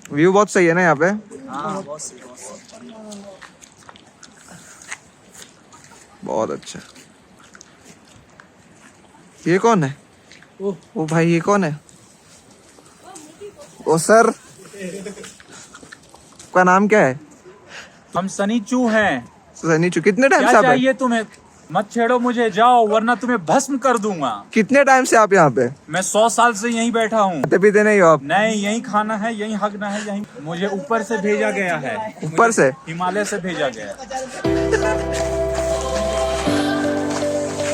View बहुत सही है ना यहाँ पे। हाँ बहुत सही बहुत अच्छा। ये कौन है? ओ भाई ये कौन है? ओ सर, आपका नाम क्या है? हम सनी चू हैं। सनी चू। कितने टाइम क्या से आप हैं? चाहिए तुम्हें? मत छेड़ो मुझे, जाओ वरना तुम्हें भस्म कर दूंगा। कितने टाइम से आप यहाँ पे? मैं 100 साल से यहीं बैठा हूँ। खाते पीते नहीं हो आप? नहीं, यहीं खाना है, यहीं हगना है, यहीं। मुझे ऊपर से भेजा गया है। ऊपर से? हिमालय से भेजा गया है।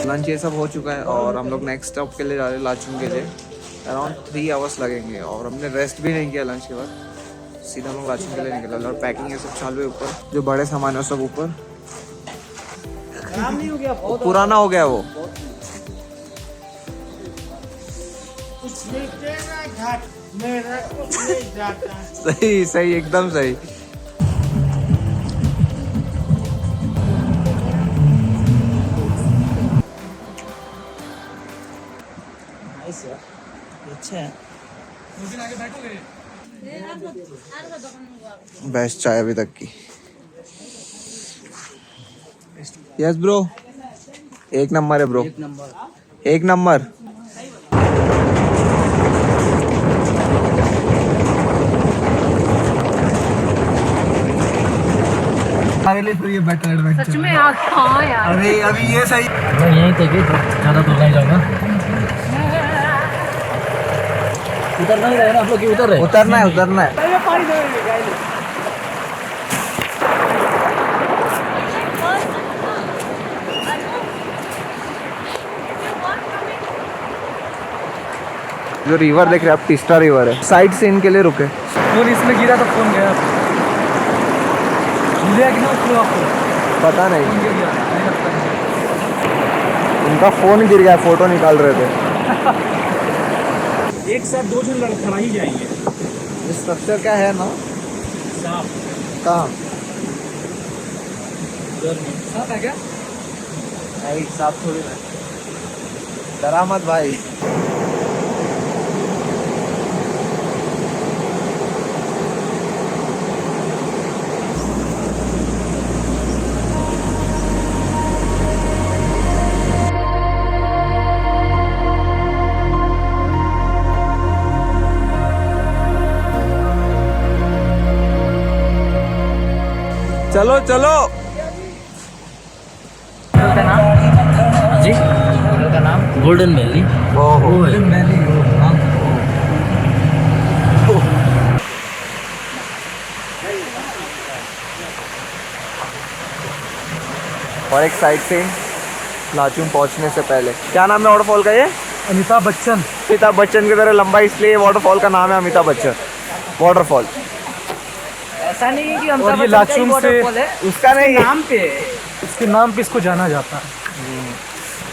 लंच ये सब हो चुका है और हम लोग नेक्स्ट स्टॉप के लिए जा रहे हैं, लाचुंग के लिए। अराउंड 3 आवर्स लगेंगे और हमने रेस्ट भी नहीं किया लंच के बाद। सीधा हम लोग लाचुंग के लिए निकले और पैकिंग ये सब चालू है ऊपर। जो बड़े सामान है सब ऊपर। नहीं हो गया, बहुत पुराना हो गया वो। सही सही, एकदम सही। अच्छा है। बेस्ट चाय अभी तक की। यस ब्रो, एक नंबर है ब्रो, एक नंबर। एक नंबर। ये बेटर एडवेंचर सच में यार। हाँ यार। अरे अभी ये सही। मैं यहीं तक ही, ज़्यादा दूर नहीं जाऊँगा। उतरना ही रहेगा आप लोग, की उतर रहे? उतरना है, उतरना है। जो रिवर देख रहे हैं आप, तीस्ता रिवर है। साइड सीन के लिए रुके। फोन इसमें गिरा तो फोन गया। मिला कि ना उसको आपको? पता नहीं, फोन गिर गया, नहीं लगता है। उनका फोन गिर गया, फोटो निकाल रहे थे। एक साथ 2 जन लड़खड़ा ही जाएंगे। ये स्ट्रक्चर क्या है ना? साफ। कहाँ? साफ है क्या? नहीं, साफ थोड़ी ना। डरा मत भाई। चलो चलो। का नाम? जी, का नाम गोल्डन वैली। गोल्डन वैली नाम। और एक साइड से लाचुंग पहुंचने से पहले, क्या नाम है वाटरफॉल का? ये अमिताभ बच्चन। अमिताभ बच्चन की तरह लंबा, इसलिए वाटरफॉल का नाम है अमिताभ बच्चन वाटरफॉल। ऐसा नहीं है कि और ये लाचुंग से उसका नहीं, नाम पे, इसके नाम पे इसको जाना जाता है।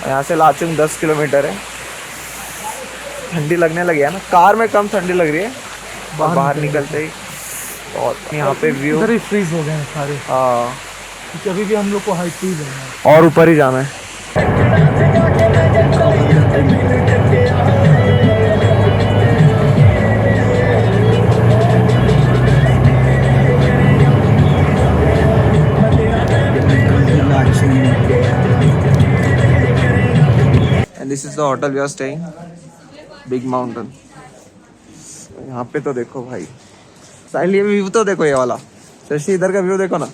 यहाँ से लाचुंग 10 किलोमीटर है। ठंडी लगने लगी है ना, कार में कम ठंडी लग रही है, बाहर निकलते ही। और यहाँ पे व्यू इधर ही फ्रीज हो गए हैं सारे, हाँ, क्योंकि अभी भी हम लोग को हाइट पे ही जाना है। और ऊपर ही जाना है। And this is the hotel we are staying, Big Mountain. यहाँ पे तो देखो भाई, साइड ये व्यू तो देखो, ये वाला। शशि इधर का व्यू देखो ना।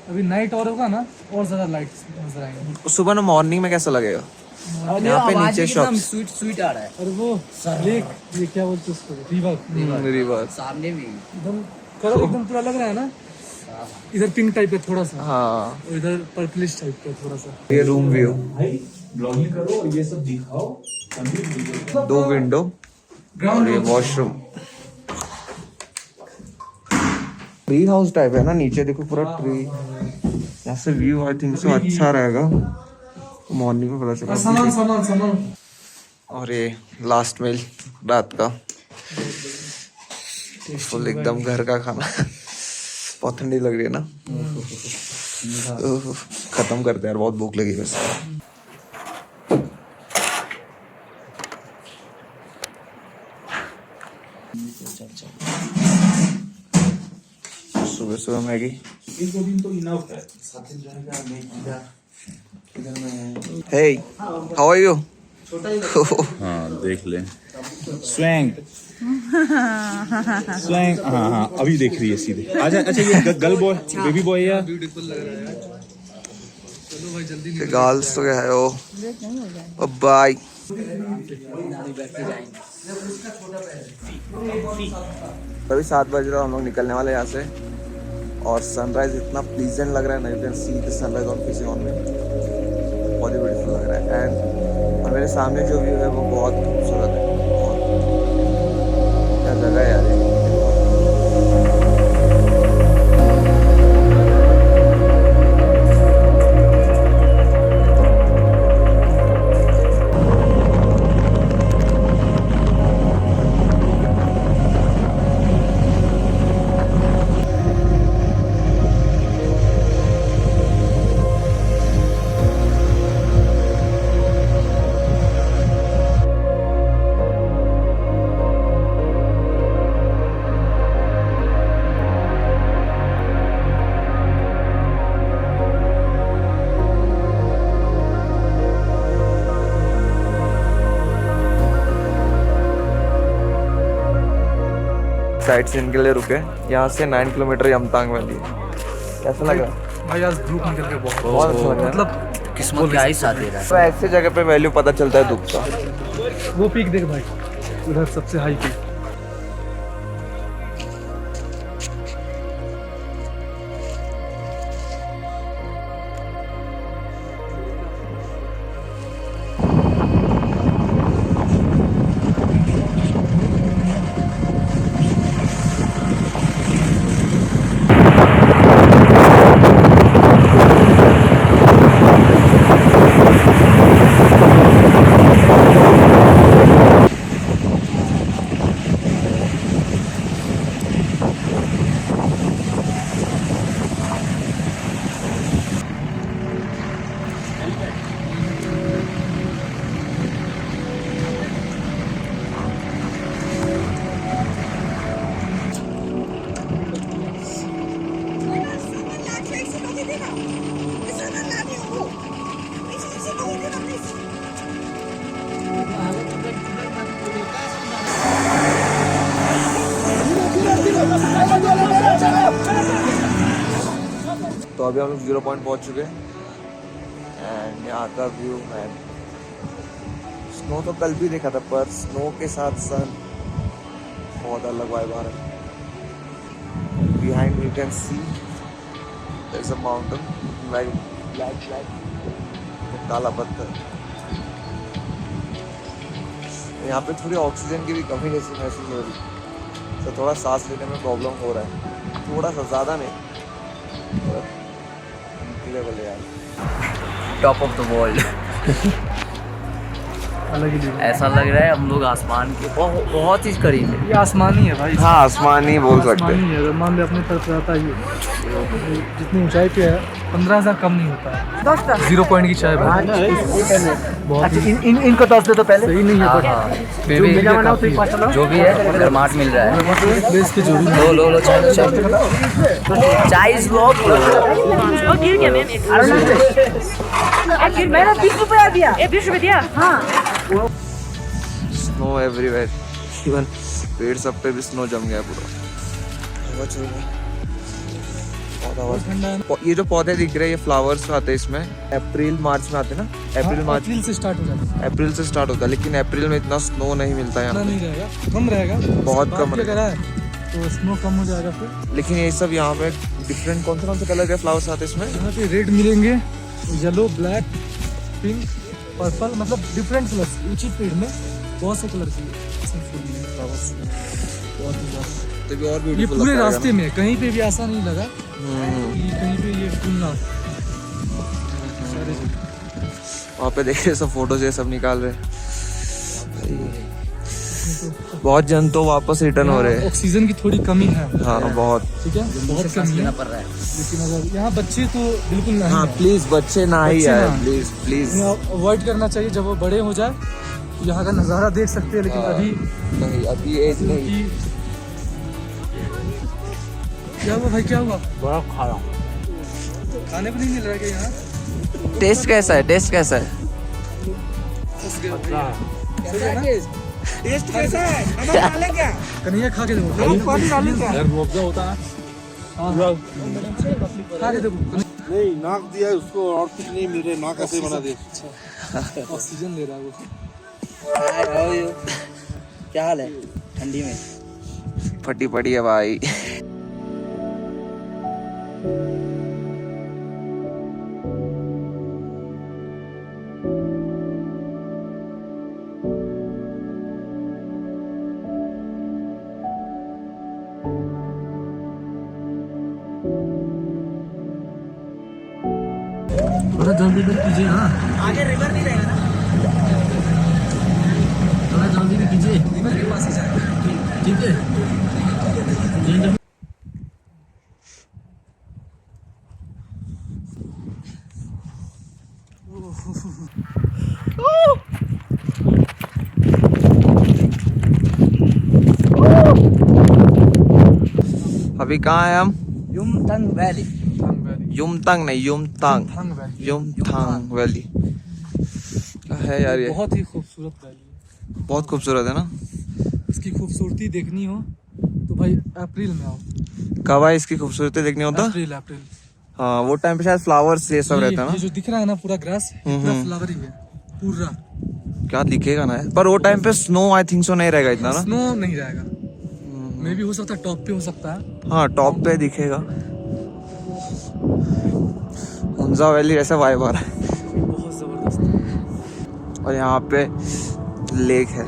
अभी नाइट और होगा ना, और ज्यादा लाइट्स नजर आएंगे। सुबह में मॉर्निंग में कैसा लगेगा? यहाँ पे नीचे शॉप्स, स्वीट स्वीट आ रहा है। और वो लेक, ये क्या बोलते हैं उसको, रिवर। सामने भी एकदम कलर एकदम पूरा लग रहा है ना। इधर पिंक टाइप है थोड़ा सा, हाँ, और इधर पर्पलिश टाइप का थोड़ा सा। ये रूम व्यू, ब्लॉगिंग करो और ये सब दिखाओ। 2 विंडो और ये वॉशरूम। ट्री हाउस टाइप है ना, नीचे देखो पूरा ट्री। यहाँ से व्यू आई थिंक सो अच्छा रहेगा, मॉर्निंग में पता चला। सामान और ये लास्ट मील रात का, फुल एकदम घर का खाना। बहुत ठंडी लग रही है ना। खत्म करते हैं यार, बहुत भूख लगी वैसे। सुबह सुबह मैगी। एक दो दिन तो इनफ है, 7 दिन रहेगा मैं इधर में। हे, हाउ आर यू? हाँ देख ले स्वैंग स्वैंग। हाँ हाँ अभी देख रही है सीधे। अच्छा अच्छा ये गर्ल बॉय बेबी बॉय या ब्यूटीफुल लग रहा है यार। चलो भाई जल्दी गर्ल्स तो क्या है वो। बाय। अभी 7 बज रहा है, हम लोग निकलने वाले हैं यहाँ से। और सनराइज इतना प्लीजेंट लग रहा है ना, you can see the sunrise on fishing on में, बहुत ही ब्यूटीफुल लग रहा है। एंड मेरे सामने जो व्यू है वो बहुत खूबसूरत है। बहुत क्या जगह है यार ये। साइट सीन के लिए रुके। यहाँ से 9 किलोमीटर यमतांग वैली है। कैसा लग रहा है भाई? आज ग्रुप निकल के बहुत बहुत अच्छा लग रहा है। मतलब किस्मत क्या ही साथ दे रहा है। तो ऐसे जगह पे वैल्यू पता चलता है दुख का। वो पीक देख भाई, उधर सबसे हाई पीक। तो अभी हम लोग 0 पॉइंट पहुंच चुके हैं। एंड यहाँ का व्यू मैन, स्नो तो कल भी देखा था, पर स्नो के साथ सन बहुत अलग वाइब आ रहा है। Behind you can see there is a mountain like black काला पत्थर। यहाँ पे थोड़ी ऑक्सीजन की भी कमी जैसी महसूस हो रही, तो थोड़ा सांस लेने में प्रॉब्लम हो रहा है, थोड़ा सा, ज़्यादा नहीं। लेवल यार, टॉप ऑफ द वर्ल्ड। अलग ही level। ऐसा लग रहा है हम लोग आसमान के बहुत ही करीब है। ये आसमानी है भाई। हाँ आसमान ही बोल सकते हैं। आसमानी है, अगर मान ले अपने तरफ रहता ही है। जितनी ऊंचाई पे है 15,000 कम नहीं होता है। 0 पॉइंट की चाय बहुत ही इनको 10 दे तो पहले सही नहीं है, बेबी बट जो भी है गर्माहट मिल रहा है। प्लेस के जो भी लो चाय इज बहुत मैंने 20 रुपया दिया। 20 रुपया दिया? हाँ। स्नो एवरीवेयर, इवन पेड़ सब पे भी स्नो जम गया पूरा। हवा चल रही है, बहुत हवा ठंडा है। ये जो पौधे दिख रहे हैं ये फ्लावर्स आते हैं इसमें, अप्रैल मार्च में आते हैं ना। अप्रैल मार्च अप्रैल से स्टार्ट हो जाता है। अप्रैल से स्टार्ट होता है, लेकिन अप्रैल में इतना स्नो नहीं मिलता यहाँ इतना पे। नहीं रहेगा, कम रहेगा, बहुत कम बाकी अगर है तो स्नो कम हो जाएगा फिर। लेकिन ये सब यहाँ पे डिफरेंट कौन से कलर के फ्लावर्स आते हैं इसमें? यहाँ पे रेड मिलेंगे, येलो, ब्लैक, पिंक, पर्पल, मतलब डिफरेंट कलर्स। ऊंची पेड़ में बहुत से कलर के फ्लावर्स, बहुत ही ज्यादा। तो भी और ये ब्यूटीफुल पूरे रास्ते में कहीं पे भी ऐसा नहीं लगा हम्म। कि कहीं पे ये फूल ना हो। सारे वहाँ पे देख रहे सब फोटोज ये सब निकाल रहे। बहुत जन तो वापस रिटर्न हो रहे हैं। ऑक्सीजन की थोड़ी कमी है। हाँ बहुत। ठीक है, बहुत कमी है, पड़ रहा है। लेकिन अगर यहाँ बच्चे तो बिल्कुल नहीं हाँ है। प्लीज बच्चे ना ही बच्चे आए, ना। Please please. अवॉइड करना चाहिए। जब वो बड़े हो जाए यहाँ का नज़ारा देख सकते हैं, लेकिन अभी नहीं, अभी एज नहीं। क्या हुआ भाई, क्या हुआ? बर्फ खा रहा हूँ। खाने को नहीं मिल रहा है क्या यहाँ? टेस्ट कैसा है? टेस्ट कैसा है? टेस्ट कैसा है? कन्हैया खा के देखो। यार मुआवजा होता है खा के देखो। नहीं, नाक दिया उसको और कुछ नहीं मिल रहा, नाक ऐसे बना दे। ऑक्सीजन ले रहा है वो। क्या हाल है ठंडी में? फटी पड़ी है भाई। थोड़ा जल्दी भी कीजिए। हाँ, आगे रिवर नहीं रहेगा ना, थोड़ा जल्दी भी कीजिए। रिवर के पास ही जाए। ठीक है। अभी कहाँ है हम? युमथांग वैली। युमथांग नहीं, युमथांग। युमथांग वैली। युमथांग वैली है यार, ये बहुत ही खूबसूरत वैली है। बहुत खूबसूरत है ना। इसकी खूबसूरती देखनी हो तो भाई अप्रैल में आओ। कब है इसकी खूबसूरती देखनी होता? अप्रैल। हाँ, वो टाइम पे शायद फ्लावर्स ये सब रहता है ये जो दिख रहा है ना पूरा ग्रास, पूरा फ्लावर ही है पूरा। ना। क्या दिखेगा ना, पर वो टाइम पे स्नो आई थिंक सो नहीं रहेगा इतना ना। स्नो नहीं रहेगा, मे भी हो सकता है टॉप पे हो सकता है। हाँ, टॉप पे दिखेगा। हुंजा वैली ऐसा वाइब आ रहा है। बहुत जबरदस्त। और यहाँ पे लेक है।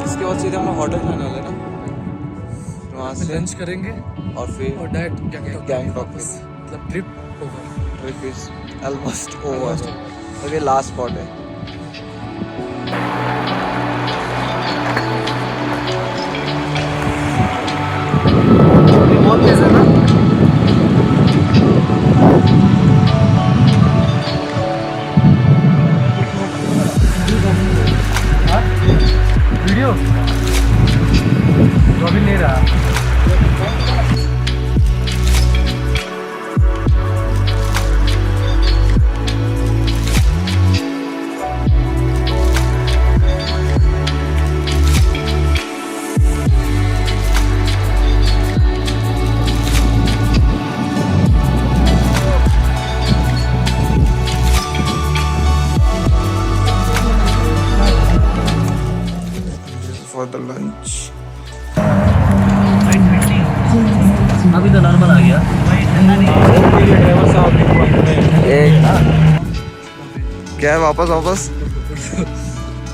इसके बाद सीधे हम होटल जाने वाले ना, वहाँ से लंच करेंगे और फिर और डायरेक्ट गैंगटॉक वापस, मतलब trip over. Trip is almost over. तो ये लास्ट स्पॉट है। बहुत तेज है ना। वीडियो तो अभी नहीं रहा। For the lunch. अभी तो नॉर्मल आ गया। क्या है, वापस वापस?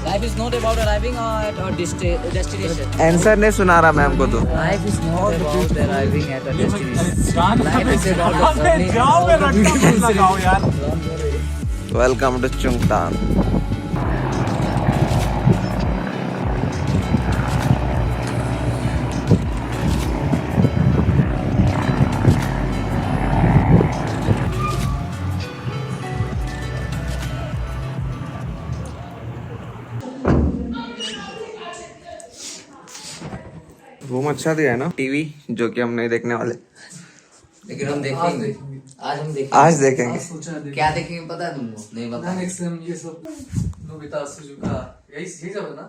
Life is not about arriving at a destination. Answer नहीं सुना रहा मैम को तो। Life is not about arriving at a destination. Life is about the journey. Welcome to Chungthang. Room अच्छा दिया है ना। टीवी जो कि हम नहीं देखने वाले, लेकिन हम देखेंगे। आज हम देखेंगे। आज देखेंगे। सोचा है क्या देखेंगे पता है तुमको? नहीं पता। नेक्स्ट टाइम ये सब नोबिता सुजुका यही सब है ना।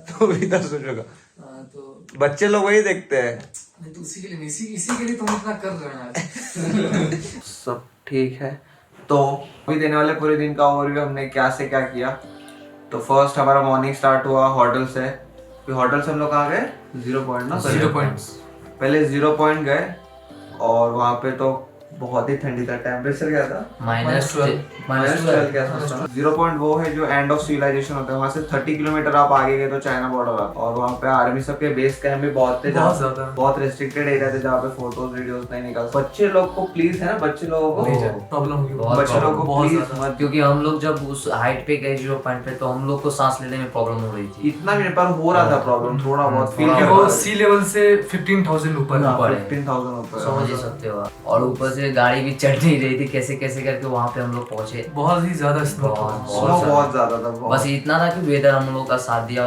तो इधर सोचोगा, हाँ, तो बच्चे लोग वही देखते हैं। नहीं तो उसी के लिए नहीं, इसी के लिए तो हम इतना कर रहे हैं आज। सब ठीक है। तो अभी देने वाले पूरे दिन का ओवरव्यू हमने क्या से क्या किया। तो फर्स्ट हमारा मॉर्निंग स्टार्ट हुआ होटल से। फिर होटल से हम लोग कहाँ गए? 0 पॉइंट ना, 0 पॉइंट्स। पहले 0 पॉइंट गए और वहाँ पे तो बहुत ही ठंडी था। टेम्परेचर क्या था? -12 क्या था? 0 पॉइंट वो है जो एंड ऑफ सिविलाइजेशन होता है, वहाँ से 30 किलोमीटर आप आगे गए तो चाइना बॉर्डर आता, और वहाँ पे आर्मी सबके बेस कैंप भी बहुत थे, बहुत ज्यादा। बहुत रेस्ट्रिक्टेड एरिया थे जहाँ पे फोटोज वीडियोस नहीं निकाल। बच्चे लोग को प्लीज, है ना, बच्चे लोगों को प्रॉब्लम होगी, बच्चे लोगों को बहुत प्लीज ज्यादा। मत, क्योंकि हम लोग जब उस हाइट पे गए 0 पॉइंट पे, तो हम लोग को सांस लेने में प्रॉब्लम हो रही थी। इतना मेरे पर हो रहा था प्रॉब्लम, थोड़ा बहुत फील क्योंकि कर वो रहा था। सी लेवल से 15,000 ऊपर है। 15,000 ऊपर। समझ ही सकते हो आप। और ऊपर से गाड़ी भी चढ़ नहीं रही थी, कैसे कैसे करके वहाँ पे हम लोग पहुंचे। बहुत ही ज्यादा स्नो स्नो बहुत ज्यादा था। बस इतना था कि वेदर हम लोग का साथ दिया।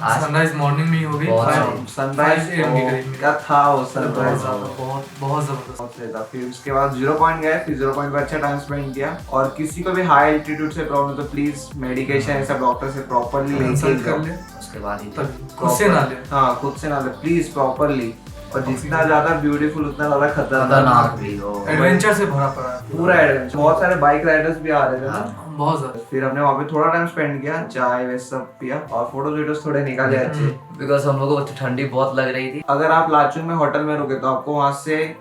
आज सनराइज मॉर्निंग में ही हो गई। बहुत सनराइज 5 AM की करीब में। क्या था वो सनराइज, बहुत बहुत जबरदस्त। बहुत सही था। फिर उसके बाद 0 पॉइंट गए, फिर 0 पॉइंट पर अच्छा टाइम स्पेंड किया। और किसी को भी हाई एल्टीट्यूड से प्रॉब्लम तो प्लीज मेडिकेशन ऐसा डॉक्टर से प्रॉपरली कंसल्ट लेके कर जाओ। ले, उसके बाद ही तभी खुद से ना ले। हाँ, खुद से ना ले प्लीज, प्रॉपरली। और जितना ज्यादा ब्यूटीफुल उतना ज्यादा खतरनाक खतरनाक भी हो। एडवेंचर से भरा पड़ा है पूरा एडवेंचर। बहुत सारे बाइक राइडर्स भी आ रहे थे ना। बहुत ज्यादा। फिर हमने वहाँ पे थोड़ा टाइम स्पेंड किया, चाय वे सब पिया और फोटोज वीडियोस थोड़े निकाले अच्छे। बिकॉज हम लोगों को ठंडी बहुत लग रही थी। अगर आप लाचुंग में होटल में रुके तो आपको वहाँ से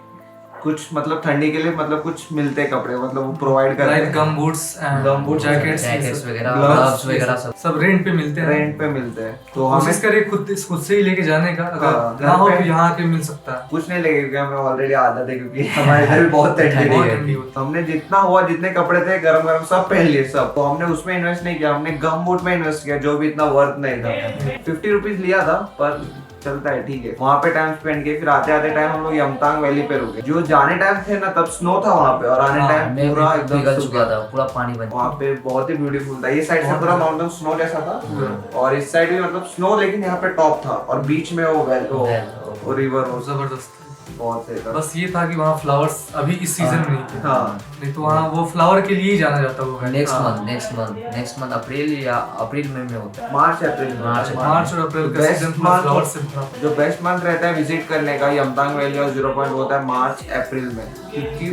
कुछ मतलब ठंडी के लिए मतलब कुछ मिलते हैं कपड़े, मतलब वो प्रोवाइड करते लाइक हैं। गम बूट्स एंड Gumboots, जैकेट्स वगैरह, gloves, ग्लव्स वगैरह सब रेंट पे मिलते हैं। रेंट पे मिलते हैं। तो हमें कोशिश करिए खुद से ही लेके जाने का, हाँ, अगर घर ना हो पे- तो यहाँ के मिल सकता है। कुछ नहीं लगे क्योंकि हमें ऑलरेडी आदत है, क्योंकि हमारे इधर भी बहुत ठंडी बहुत है। ठंडी होती है। हमने जितना हुआ, जितने कपड़े थे गरम गरम सब पहन लिए सब। तो हमने उसमें इन्वेस्ट नहीं किया, हमने गम बूट में इन्वेस्ट किया जो भी इतना वर्थ नहीं था। 50 रुपीज लिया था पर चलता है, ठीक है। वहाँ पे टाइम स्पेंड किया। फिर आते आते टाइम हम लोग यमतांग वैली पे रुके। जो जाने टाइम थे ना तब स्नो था वहाँ पे, और आने टाइम मैं पूरा एकदम पिघल सूख चुका था, पूरा पानी बन वहाँ पे बहुत ही ब्यूटीफुल था। ये साइड से पूरा माउंटेन स्नो जैसा था, और इस साइड भी मतलब स्नो, लेकिन यहाँ पे टॉप था और बीच में वो रिवर, वो जबरदस्त। बहुत सही था। बस ये था कि वहाँ फ्लावर्स अभी इस सीजन में नहीं थे। हाँ, नहीं तो वहाँ वो फ्लावर के लिए ही जाना जाता होगा। नेक्स्ट मंथ अप्रैल या अप्रैल मई में होता है। मार्च अप्रैल में। मार्च और अप्रैल का Best सीजन month- फ्लावर से भरा पड़ा है। जो बेस्ट मंथ रहता है विजिट करने का यमतांग वैली और 0 पॉइंट होता है मार्च अप्रैल में, क्योंकि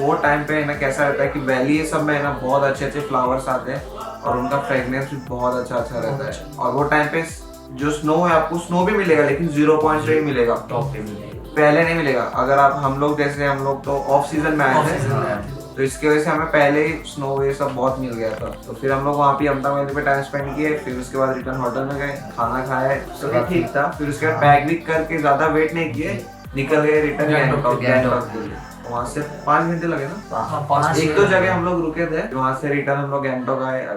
वो टाइम पे है ना कैसा रहता है कि वैली ये सब में है ना बहुत अच्छे अच्छे फ्लावर्स आते हैं और उनका फ्रेगनेंस भी बहुत अच्छा रहता है। और वो टाइम पे जो स्नो है, आपको स्नो भी मिलेगा लेकिन 0 पॉइंट पे ही मिलेगा, टॉप पे मिलेगा, पहले नहीं मिलेगा। अगर आप हम लोग तो ऑफ सीजन में आए थे, तो इसकी वजह से हमें पहले ही स्नो ये सब बहुत मिल गया था। तो फिर हम लोग वहाँ पे यमतांग वैली पे टाइम स्पेंड किए। फिर उसके बाद रिटर्न होटल में गए, खाना खाया, तो ठीक था। फिर उसके बाद पैक भी करके ज्यादा वेट नहीं किए, निकल गए रिटर्न गैंगटॉक के लिए। वहाँ से 5 घंटे लगे ना। हाँ, 5 एक दो जगह हम लोग रुके थे, वहाँ से रिटर्न हम लोग गैंगटॉक आए।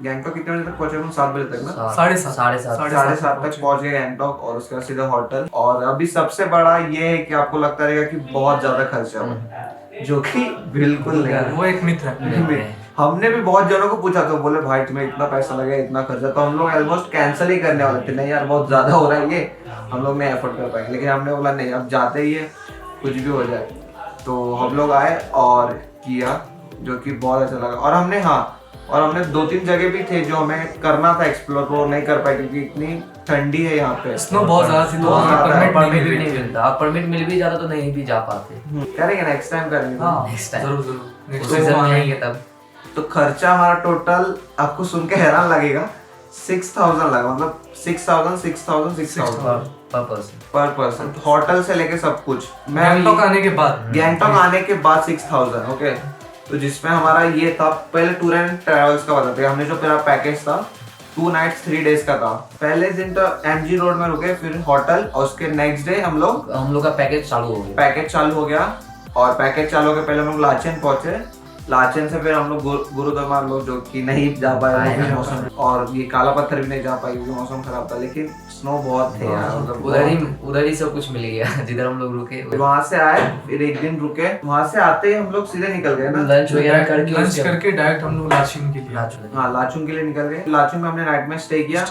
गैंगटॉक कितने बजे तक पहुंचे? 7 बजे तक ना, 7:30 तक पहुंच गए गैंगटॉक, और उसके बाद सीधा होटल। और अभी सबसे बड़ा ये है कि आपको लगता रहेगा कि बहुत ज्यादा खर्चा हुआ, जो कि बिल्कुल नहीं है। वो एक मिथ है। हमने भी बहुत जनों को पूछा, तो बोले भाई तुम्हें इतना पैसा लगेगा, इतना खर्चा, तो हम लोग ऑलमोस्ट कैंसिल ही करने वाले थे। नहीं यार बहुत ज्यादा हो रहा है ये, हम लोग नहीं एफोर्ड कर पाएंगे। लेकिन हमने बोला नहीं, अब जाते ही है, कुछ भी हो जाए। तो हम लोग आए और किया, जो कि बहुत अच्छा लगा। और हमने 2-3 जगह भी थे जो हमें करना था एक्सप्लोर, वो नहीं कर पाए क्योंकि इतनी ठंडी है यहाँ पे। स्नो बहुत ज्यादा थी, तो बहुत ज्यादा है। परमिट भी नहीं मिलता। परमिट मिल भी जाता तो नहीं भी जा पाते। करेंगे नेक्स्ट टाइम करेंगे। नेक्स्ट टाइम जरूर नेक्स्ट सीजन में आएंगे तब। तो खर्चा हमारा टोटल आपको सुन के हैरान लगेगा, 6,000 लगा, मतलब 6,000 पर पर्सन, होटल से लेके सब कुछ। गैंगटॉक आने के बाद गैंगटॉक आने के बाद 6,000, ओके। तो जिसमें हमारा ये था, पहले टूर एंड ट्रेवल्स का बताते हैं। हमने जो मेरा पैकेज था 2 नाइट्स 3 डेज का था। पहले दिन तो MG रोड में रुके, फिर होटल, और उसके नेक्स्ट डे हम लोग का पैकेज चालू हो गया। और पैकेज चालू हो गया, पहले हम लोग लाचेन पहुंचे। लाचेन से फिर हम लोग गुरुद्वारा लोग, जो कि नहीं जा पाए मौसम, और ये काला पत्थर भी नहीं जा पाए क्योंकि मौसम खराब था। लेकिन स्नो बहुत थे यार, मतलब उधर ही सब कुछ मिल गया जिधर हम लोग रुके। वहाँ से आए, फिर एक दिन रुके, वहाँ से आते ही हम लोग सीधे निकल गए ना, लंच वगैरह लंच करके डायरेक्ट हम लोग लाचुंग के लिए हाँ लाचुंग के लिए निकल गए। लाचुंग में हमने नाइट में स्टे किया,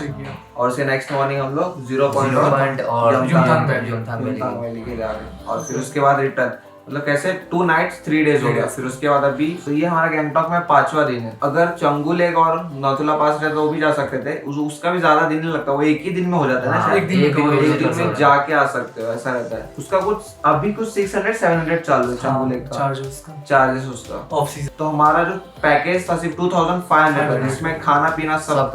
और उसके नेक्स्ट मॉर्निंग हम लोग 0 पॉइंट और युमथांग वैली के जा रहे। और फिर उसके बाद रिटर्न, मतलब कैसे 2 नाइट्स 3 डेज हो गया। फिर उसके बाद अभी तो ये हमारा गैंगटॉक में 5वां दिन है। अगर चंगू लेक और नथुला पास रहता तो वो भी जा सकते थे, उसका भी ज्यादा दिन नहीं लगता, वो एक ही दिन में हो जाता है ना। एक दिन में जाके आ सकते हो, ऐसा रहता है। उसका अभी कुछ 600-700 चालू है चंगू लेक का चार्जेस उसका ऑफ सीजन। तो हमारा जो पैकेज था सिर्फ 2,500 था, जिसमें खाना पीना सब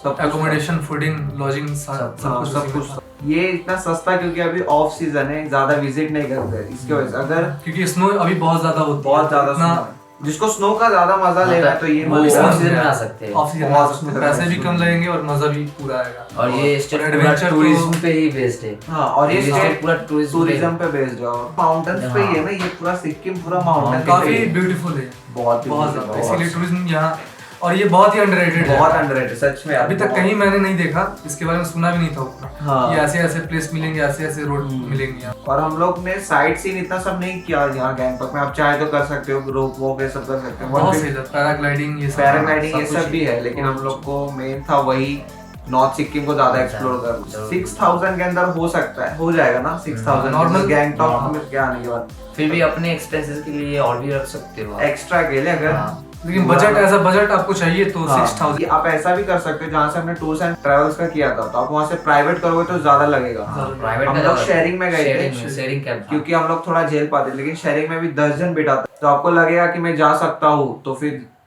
सब एकोमोडेशन, फूडिंग, लॉजिंग, सब कुछ। ये इतना सस्ता क्योंकि अभी ऑफ सीजन है, ज्यादा विजिट नहीं करते इसकी वजह से। अगर क्योंकि स्नो अभी बहुत ज्यादा होती है, बहुत ज्यादा इतना snow है। जिसको स्नो का ज्यादा मजा लेना है तो ये वो मजा ऑफ सीजन में आ सकते हैं। ऑफ सीजन पैसे भी कम लगेंगे और मजा भी पूरा आएगा। और ये स्टेट पूरा एडवेंचर टूरिज्म पे ही बेस्ड है। हाँ, और ये स्टेट पूरा टूरिज्म पे बेस्ड है, माउंटेन्स पे ही है ना, ये पूरा सिक्किम पूरा माउंटेन काफी ब्यूटीफुल है, बहुत ज्यादा, इसीलिए टूरिज्म यहाँ। और ये बहुत ही अंडररेटेड है, बहुत अंडररेटेड सच में। अभी तक कहीं मैंने नहीं देखा, इसके बारे में सुना भी नहीं था उतना। हाँ। ये ऐसे ऐसे प्लेस मिलेंगे, ऐसे ऐसे रोड मिलेंगे यहाँ। और हम लोग ने साइट सीन इतना सब नहीं किया यहाँ गैंगटॉक में। आप चाहे तो कर सकते हो, रोप वॉक ये सब कर सकते हो, बहुत सही था, पैराग्लाइडिंग ये सब, पैराग्लाइडिंग ये सब भी है, लेकिन हम लोग को मेन था वही नॉर्थ सिक्किम को ज्यादा एक्सप्लोर कर। 6000 के अंदर हो सकता है, हो जाएगा ना 6000 नॉर्मल गैंगटॉक में क्या आने के बाद। फिर भी अपने एक्सपेंसेस के लिए और भी रख सकते हो एक्स्ट्रा के लिए अगर लेकिन बजट ऐसा बजट आपको चाहिए तो 6000। आप ऐसा भी कर सकते हो, जहाँ से हमने टूर्स एंड ट्रेवल्स का किया था, तो आप वहाँ से प्राइवेट करोगे तो ज्यादा लगेगा। प्राइवेट हम लोग शेयरिंग में गए थे, शेयरिंग कैब, क्योंकि हम लोग थोड़ा झेल पाते, लेकिन शेयरिंग में भी 10 जन बिठाते, तो आपको लगेगा कि मैं जा सकता हूँ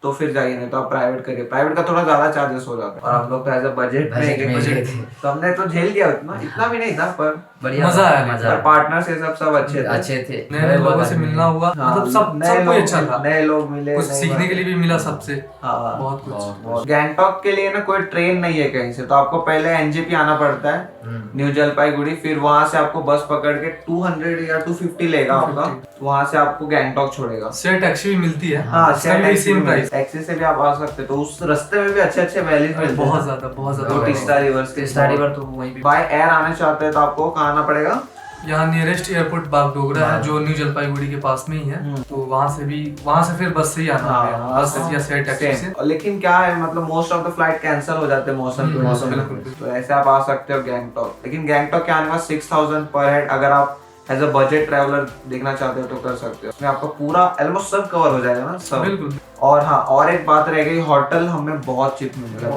तो फिर जाइए, नहीं तो आप प्राइवेट करिए। प्राइवेट का थोड़ा ज्यादा चार्जेस हो जाता है, और हम लोग तो एज अ बजट तो हमने तो झेल लिया, इतना भी नहीं था, पर बढ़िया मजा आया। पार्टनर्स ये सब अच्छे थे। नए लोगों से मिलना हुआ, मतलब सब कोई अच्छा था, नए लोग मिले, कुछ सीखने के लिए भी मिला सबसे, हाँ, बहुत कुछ। गैंगटॉक के लिए ना कोई ट्रेन नहीं है कहीं से, तो आपको पहले एनजेपी आना पड़ता है, न्यू जलपाईगुड़ी, फिर वहां से आपको बस पकड़ के 200 या 250 लेगा आपका, वहां से आपको गैंगटॉक छोड़ेगा। शेयर टैक्सी भी मिलती है, हाँ, सेम प्राइस, टैक्सी से भी आप आ सकते हो, तो उस रास्ते में भी अच्छे वैलीज मिलते हैं, बहुत ज्यादा। दो टीस्टा रिवर तो वहीं पे बाय एयर आना चाहते हैं तो आपको कहाँ आना पड़ेगा? यहाँ नियरेस्ट एयरपोर्ट बागडोगरा है, जो न्यू जलपाईगुड़ी के पास में ही है, तो वहाँ से फिर बस से ही आना है, बस या शेयर टैक्सी से। लेकिन क्या है, मतलब most of the flight cancel हो जाते हैं मौसम के मौसम, तो ऐसे आप आ सकते हो गैंगटॉक। लेकिन गैंगटॉक के आने में 6000 पर हेड, अगर आप एज अ बजट ट्रैवलर देखना चाहते हो तो कर सकते हो, उसमें आपका पूरा ऑलमोस्ट सब कवर हो जाएगा ना, सब बिल्कुल। और हाँ, और एक बात रह गई, होटल हमें बहुत चीप मिलेगा,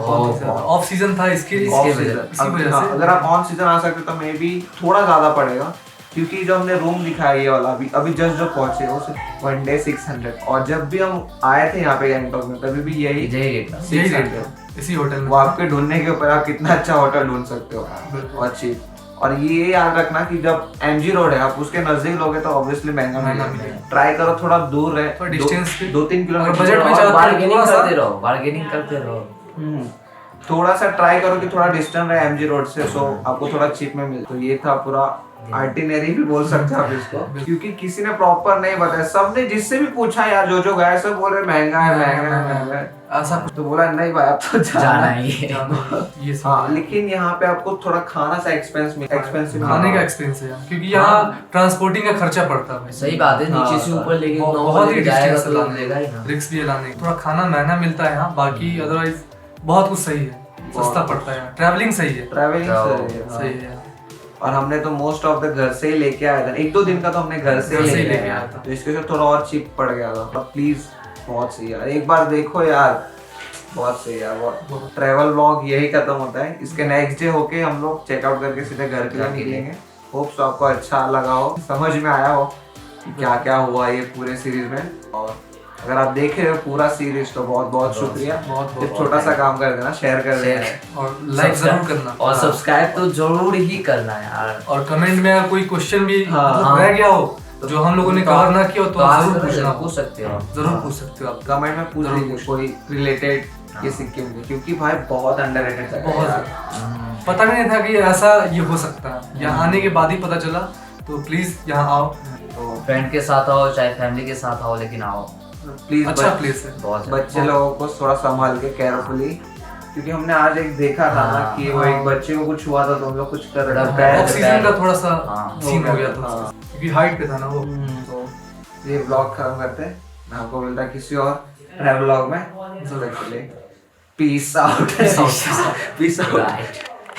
ऑफ सीजन था इसकी वजह से। अगर आप ऑन सीजन आ सकते तो मे बी थोड़ा ज्यादा पड़ेगा, क्योंकि जो हमने रूम दिखाया ये वाला अभी जस्ट जो पहुंचे वो सिर्फ 1 डे 600, और जब भी हम आए थे यहाँ पे गैंगटॉक में तभी भी यही रेट था इसी होटल में। वो आपके ढूंढने के ऊपर आप कितना अच्छा होटल ढूंढ सकते हो और चीप। और ये याद रखना कि जब एमजी रोड है, आप उसके नजदीक लोगे तो ऑब्वियसली महंगा मिलेगा। ट्राई करो थोड़ा दूर है, डिस्टेंस 2-3 किलोमीटर, बजट में बार्गेनिंग करते रहो। थोड़ा सा ट्राई करो कि थोड़ा डिस्टेंस रहे एमजी रोड से, सो आपको थोड़ा चीप में मिले। तो ये था पूरा आर्टिनरी भी बोल सकते हैं आप इसको, क्योंकि किसी ने प्रॉपर नहीं बताया। सबने जिससे भी पूछा यार, जो गए सब बोल रहे महंगा है ऐसा, तो बोला नहीं भाई अब तो जाना ही है। ये हाँ, लेकिन यहाँ पे आपको थोड़ा खाना सा एक्सपेंसिव खाने का एक्सपेंस है, क्योंकि यहाँ ट्रांसपोर्टिंग का खर्चा पड़ता है। सही बात है, नीचे से ऊपर लेके बहुत ही जाएगा तो लेगा ही ना, रिस्क भी लाने। थोड़ा खाना महंगा मिलता है यहाँ, बाकी अदरवाइज बहुत कुछ सही है, सस्ता पड़ता है, ट्रैवलिंग सही है, सही है। और हमने तो मोस्ट ऑफ द घर से ही लेके आया था, 1-2 दिन का तो हमने घर से ही लेके आया था, तो इसके साथ थोड़ा और चीप पड़ गया था। तो प्लीज बहुत सही यार, एक बार देखो यार, बहुत सही यार। बहुत ट्रैवल व्लॉग यही खत्म होता है, इसके नेक्स्ट डे होके हम लोग चेकआउट करके सीधे घर के लिए निकलेंगे। होप्स आपको अच्छा लगा हो, समझ में आया हो कि क्या क्या हुआ ये पूरे सीरीज में। और अगर आप देख रहे हो पूरा सीरीज तो बहुत बहुत शुक्रिया। बहुत छोटा सा काम कर देना, शेयर कर देना और लाइक जरूर करना, और सब्सक्राइब तो जरूर ही करना यार। और कमेंट में अगर कोई क्वेश्चन भी रह गया हो जो हम लोगों ने कवर ना किया हो तो जरूर पूछ सकते हो, आप कमेंट में पूछ लीजिए कोई रिलेटेड ये सिक्किम में, क्योंकि भाई बहुत अंडररेटेड है, बहुत पता भी नहीं था कि ऐसा ये हो सकता है। यहाँ आने के बाद ही पता चला, तो प्लीज यहाँ आओ, तो फ्रेंड के साथ आओ चाहे फैमिली के साथ आओ, लेकिन आओ प्लीज। अच्छा प्लेस है, बहुत बच्चे लोगों को थोड़ा संभाल के केयरफुली, क्योंकि हमने आज एक देखा था ना कि वो एक बच्चे को कुछ हुआ था तो हम लोग कुछ कर रहे थे, ऑक्सीजन का थोड़ा सा सीन हो गया था, क्योंकि हाइट पे था ना वो। तो ये ब्लॉग खत्म करते हैं, मैं आपको मिलता किसी और ट्रैवल ब्लॉग में। Peace out.